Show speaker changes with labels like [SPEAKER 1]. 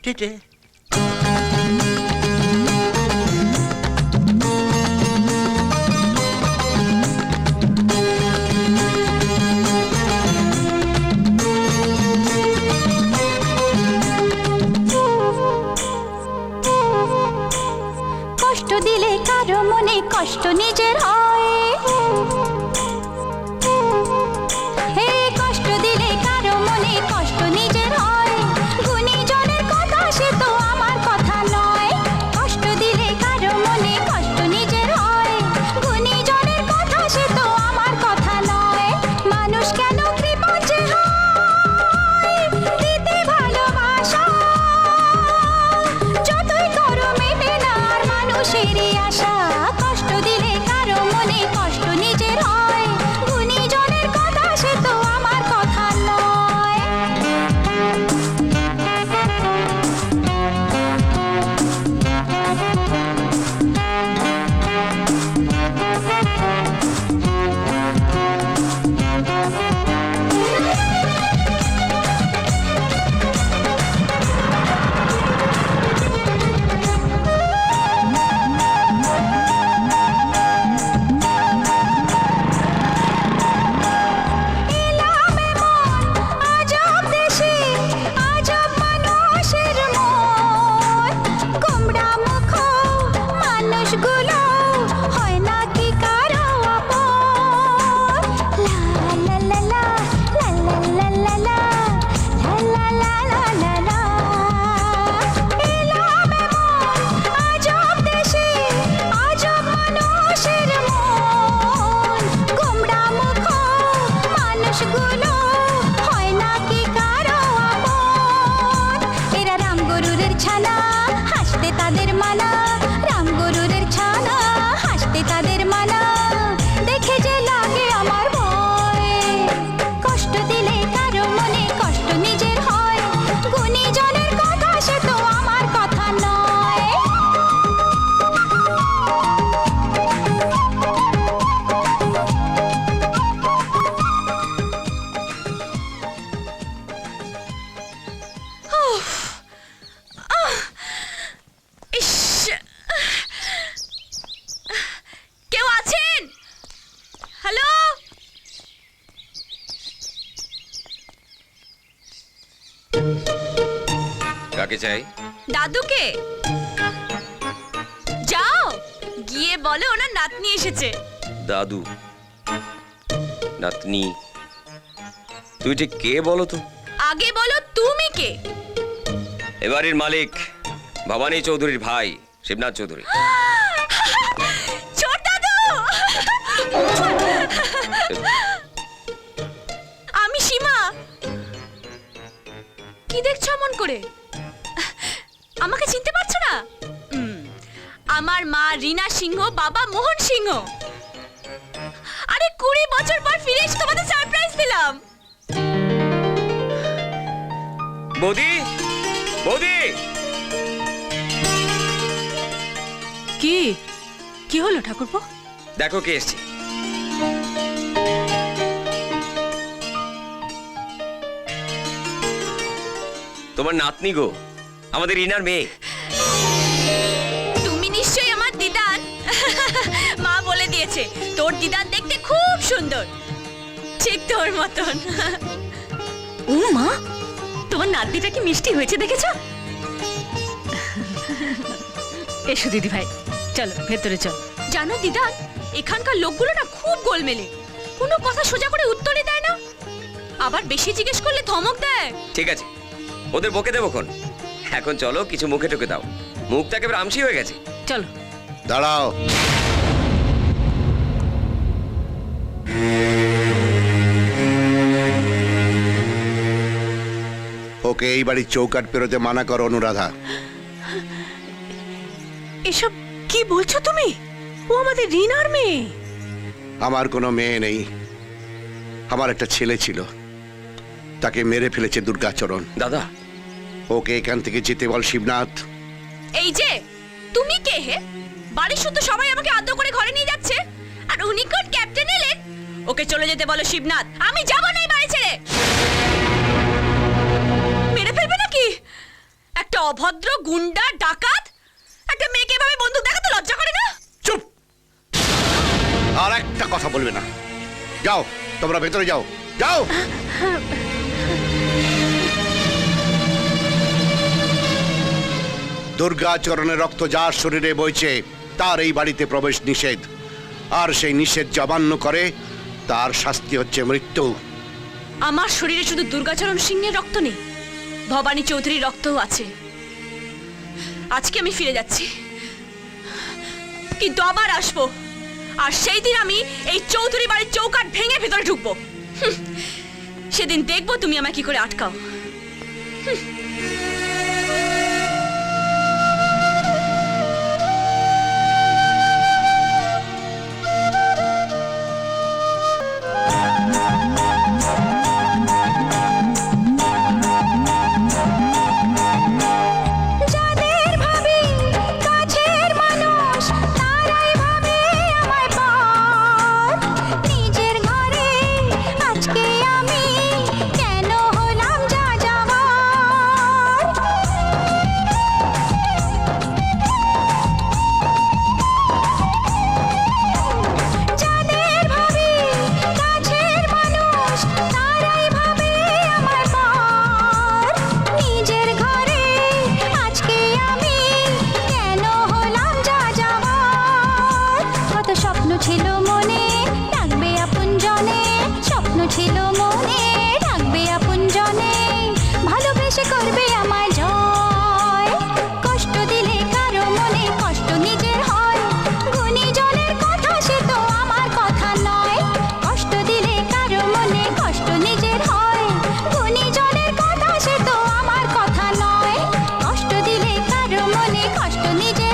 [SPEAKER 1] টেটে।
[SPEAKER 2] কষ্ট দিলে কারো মনে কষ্ট নিজের হয়, হে কষ্ট দিলে কারো মনে কষ্ট নিজের হয়, গুণীজনের কথা সে তো আমার কথা নয়। কষ্ট দিলে কারো মনে কষ্ট নিজের হয়, গুণীজনের কথা সে তো আমার কথা নয়। মানুষ কেন কৃপণ যে হয়, দিতে ভালোবাসা যতই করো মেটে না আর মানুষেরই আশা। কষ্ট দিলে কারো মনে কষ্ট নিজের হয়, গুণীজনের কথা সে তো আমার কথা নয়। এলাম এমন আজব দেশে, আজব মানুষের মন, গোমড়া মুখ মানুষগুলো হয় না কি কারো আপন। লা লা লা লা লা লা লা লা লা লা লা লা। এলাম এমন আজব দেশে, আজব মানুষের মন, গোমড়া মুখ মানুষগুলো হয় না কি কারো আপন। এরা রাম গরুরের ছানা, হাসতে তাদের মানা, রাম গরুরের ছানা, হাসতে তাদের মানা, দেখে যে লাগে আমার ভয়। কষ্ট দিলে কারো মনে কষ্ট নিজের হয়, গুণীজনের কথা সে তো আমার কথা নয়।
[SPEAKER 3] ইস, কেউ আছেন? হ্যালো,
[SPEAKER 4] কাকে চাই?
[SPEAKER 3] দাদুকে। যাও গিয়ে বলে ওনার নাতনি এসেছে।
[SPEAKER 4] দাদু, নাতনি, তুই ঠিক কে বলো তো?
[SPEAKER 3] আগে বলো তুমি কে?
[SPEAKER 4] এবারের মালিক ভবানী চৌধুরীর ভাই শিবনাথ চৌধুরী।
[SPEAKER 3] ছোট দাদু, আমি সীমা। কি দেখছো এমন করে? আমাকে চিনতে পারছো না? আমার মা রীনা সিংহ, বাবা মোহন সিংহ। আরে 20 বছর পর ফিরে এসে তোমাদের সারপ্রাইজ দিলাম।
[SPEAKER 4] বৌদি, বৌদি,
[SPEAKER 3] কি কি হলো ঠাকুরপো?
[SPEAKER 4] দেখো কে এসছে। তোমার নাতনি গো, আমাদের রিনার মেয়ে।
[SPEAKER 3] তুমি নিশ্চয়ই আমার দিদান। মা বলে দিয়েছে তোর দিদান দেখতে খুব সুন্দর, ঠিক তোর মতন। ও মা, তোমার নাতনিটা কি মিষ্টি হয়েছে দেখেছো?
[SPEAKER 5] এসো দিদি ভাই, চলো ভেতরে চল।
[SPEAKER 3] জানো দিদান, এখানকার লোকগুলো না খুব গোলমেলে, কোনো কথা সোজা করে উত্তরই দেয় না, আবার বেশি জিজ্ঞেস করলে ধমক দেয়।
[SPEAKER 4] ঠিক আছে, ওদের বকে দেবো খন। এখন চলো কিছু মুখে টুকে দাও, মুখটা একেবারে আমসি হয়ে গেছে।
[SPEAKER 5] চলো।
[SPEAKER 1] দাঁড়াও। ওকে এই বাড়ির চৌকাট পেরোতে মানা করো অনুরাধা।
[SPEAKER 5] এসব কি বলছো তুমি? ও আমাদের রিনার মেয়ে।
[SPEAKER 1] আমার কোনো মেয়ে নেই, আমার একটা ছেলে ছিল, তাকে মেরে ফেলেছে দুর্গাচরণ।
[SPEAKER 4] দাদা,
[SPEAKER 1] ওকে এখান থেকে যেতে বল শিবনাথ।
[SPEAKER 3] এই যে তুমি কে হে? বাড়ির শুধু সবাই আমাকে আদর করে ঘরে নিয়ে যাচ্ছে, আর উনি কোন ক্যাপ্টেন এলেন? ওকে চলে যেতে বলো শিবনাথ, আমি যাব না এই বাড়ি ছেড়ে। মেরে ফেলবে নাকি? একটা অভদ্র গুন্ডা ডাকাত একটা মেয়েকে এভাবে বন্দুক দেখাতে লজ্জা করে না?
[SPEAKER 1] চুপ! আর একটা কথা বলবে না। যাও, তোমরা ভেতরে যাও, যাও। দুর্গাচরণের রক্ত যার শরীরে বইছে তার এই বাড়িতে প্রবেশ নিষেধ। আর সেই নিষেধ যে অমান্য করে তার শাস্তি হচ্ছে মৃত্যু।
[SPEAKER 3] আমার শরীরে শুধু দুর্গাচরণ সিংহের রক্ত নেই, ভবানী চৌধুরীর রক্তও আছে। আজকে আমি ফিরে যাচ্ছি, কিন্তু আবার আসবো। আর সেই দিন আমি এই চৌধুরী বাড়ির চৌকাঠ ভেঙে ভেতরে ঢুকবো। সেদিন দেখবো তুমি আমায় কি করে আটকাও।
[SPEAKER 2] যাদের ভাবি কাছের মানুষ তারাই ভাবে আমায় পর। নিজের ঘরে আজকে আমি কেন হলাম যা যাওয়ার। যাদের ভাবি কাছের মানুষ তারাই ভাবে আমায় পর। নিজের ঘরে আজকে আমি কেন হলাম যা যাওয়ার। কত স্বপ্ন ছিল মনে ডাকবে আপন জনে, স্বপ্ন ছিল মনে ডাকবে আপন জনে, ভালোবেসে করবে আমায় জয়। কষ্ট দিলে কারো মনে কষ্ট নিজের হয়, গুণীজনের কথা সে তো আমার কথা নয়। কষ্ট দিলে কারো মনে কষ্ট নিজের হয়, গুণীজনের কথা সে তো আমার কথা নয়। কষ্ট দিলে কারো মনে কষ্ট নিজের